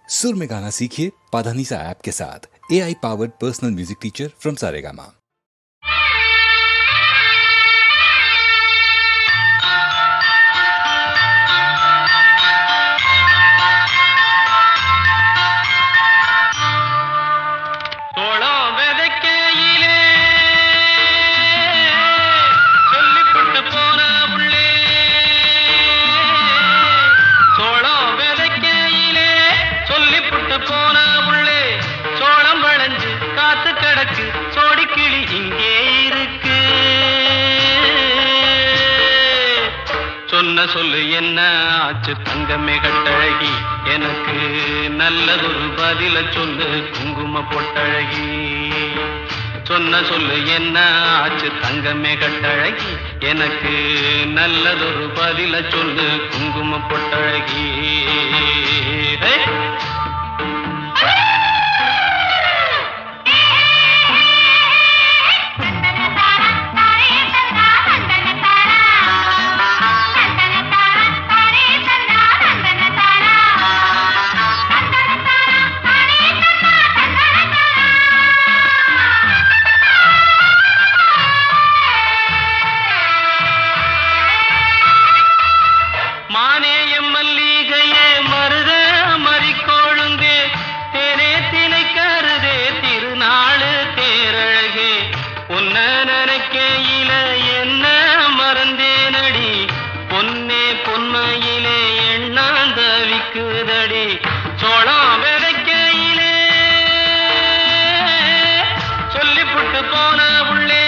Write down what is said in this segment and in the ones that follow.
सुर में गाना सीखिए पाधानीसा ऐप के साथ। AI powered personal music teacher from Saregama. சொன்ன சொல்லு என்ன ஆச்சு தங்கமே கட்டழகி, எனக்கு நல்லதொரு பதில சொல்லு குங்கும பொட்டழகி. சொன்ன சொல்லு என்ன ஆச்சு தங்கமே கட்டழகி, எனக்கு நல்லதொரு பதில சொல்லு குங்கும பொட்டழகி. சோளம் விதைக்கையிலே சொல்லிப்புட்டு போன உள்ளே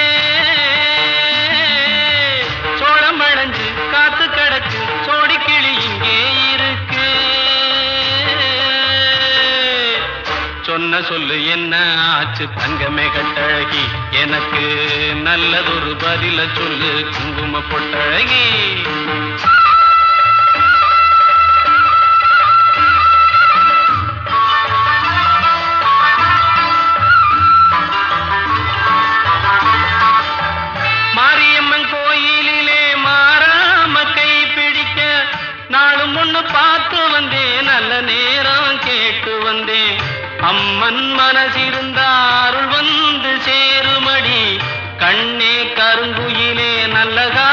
சோளம் வளைஞ்சு காத்து கிடக்கு சோடிக்கிளி இங்கே இருக்கு. சொன்ன சொல்லு என்ன ஆச்சு தங்கமே கட்டழகி, எனக்கு நல்லதொரு பதில சொல்லு குங்கும பொட்டழகி. பார்த்து வந்தேன், நல்ல நேரம் கேட்டு வந்தேன். அம்மன் மனசிருந்த அருள் வந்து சேருமடி, கண்ணே கருங்குயிலே நல்லகா